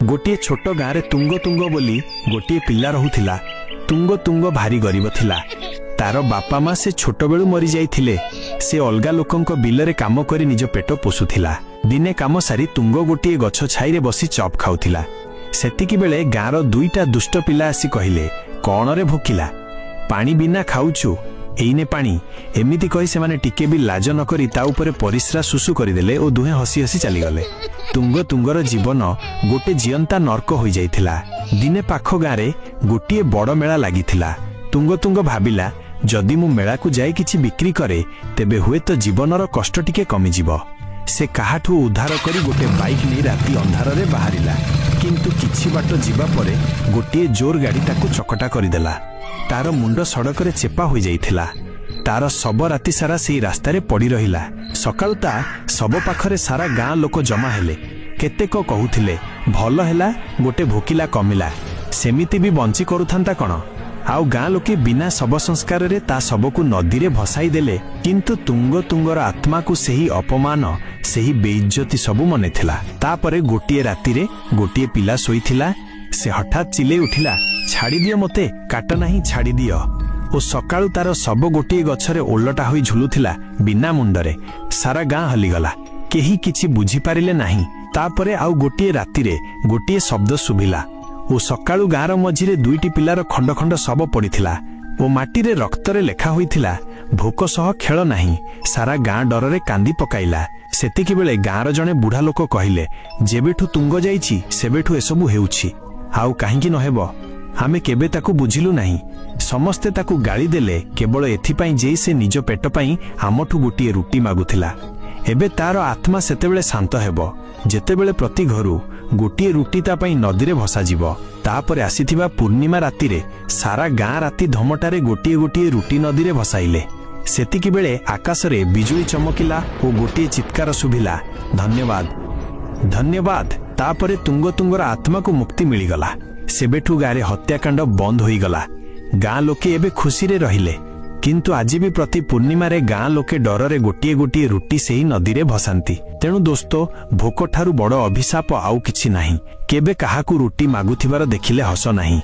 गोटे छोट गाँव में तुंग तुंग बोली गोटे पिला रहुथिला। तुंग तुंग भारी गरीब थिला। तार बापा माँ से छोट बेलू मरी जाइथिले। से अलगा लोकंक बिलरे काम करी निज पेट पोषुथिला। दिने काम सारी तुंग गोटे गछ छाई रे बसी चप खाउथिला। सेतिकी बेले गाँर दुईटा दुष्ट पिला आसी कहिले, कौन रे भोकिला, पानी बिना खाउछु, एइने पानी। एमिति कही से माने टिके भी लाज न करी ता उपरे परिस्रा सुसु करिदेले ओ दुहे हसी हसी चलीगले। तुंग तुंगर जीवन गोटे जियंता नर्क हो जाइथिला। दिने पाख गाँरे गोटे बड़ मेला लागिथिला। तुंग तुंग भाबिला जदि मु मेला को जाई किछि बिक्री करे तेबे हुए तो जीवनर कष्ट टिके कमी जिवो। से काहाठू उद्धार करी गोटे बाइक नहीं राति अंधार रे बाहरिला। किंतु किछि बाट जीवा परे गोटे जोर गाड़ी ताकू चकटा करिदेला। तार मुंड सड़क रे चेपा हो जाइथिला। तार सब राति सारा से रास्तारे पड़ी रहिला। सकाळु ता सब पाखरे सारा गाँ लोक जमा हेले। केतेक कहुथिले भल हेला गोटे भोकिला कमिला, सेमिति भी बंची करूथांता कण। आउ गाँ लोके बिना शव संस्कार रे ता सबकू नदी रे भसाई देले। किंतु तुंग तुंगर आत्मा को सही अपमान सही बेइज्जती सबू मने थिला। तापरे गोटिए राति रे गोटिए पिला सोईथिला। से हठात चिल्ले उठिला, छाड़ी दियो मते, काट नहीं छाड़ी दियो। ओ सकाळु तार सब गोटिए गछरे ओलटा होई झुलुथिला बिना मुंडरे। सारा गाँ हलिगला, केही किछि बुझी पारिले नाही। तापरे आउ गोटिए राति रे गोटिए शब्द सुभिला। ओ सकाळु गाँर मझिरे दुईटी पिलार खंड खंड शव पड़िथिला। ओ माटी रे रक्तरे लेखा होइथिला, भोक सह खेल नाही। सारा गाँ डररे कांदी पकाइला। सेतिकी बेले गाँर जणे बुढ़ा लोक कहिले, जेबेठु तुंग जाइछि सेबेठु एसबु हेउछि, आउ काहींकी नहेबो। आमे केबे ताकू बुझिलु नाही। समस्ते ताकू गाली देले केवल एथिपाई जे से निज पेट पाई आमठू गोटिए रुटी मागुथिला। एबे तार आत्मा सेतेबेले शांत हेबो जेतेबेले प्रति घरु गोटिए रुटी ता पाई नदी रे भसा जीवो। तापरे आसीथिबा पूर्णिमा राति रे सारा गाँ राति धमटारे गोटिए गोटिए रुटी नदी रे भसाइले। सेतिकी बेले आकाश रे बिजुली चमकिला ओ गोटिए चित्कार सुभिला, धन्यवाद धन्यवाद। तापरे तुंग तुंगर आत्मा को मुक्ति मिलिगला। सेबेठू गाँरे हत्याकांड बंद होईगला। गाँ लोके एबे खुशी रे रहिले। किंतु आज भी प्रति पूर्णिमा रे गाँ लोके डर रे गोटिए गोटिए रुटी सेही नदी रे भसांती। तेणु दोस्तो भोक ठारू बड़ अभिशाप आउ किछि नाही। केबे काहाकू रुटी मागुथिबार देखिले हस नाही।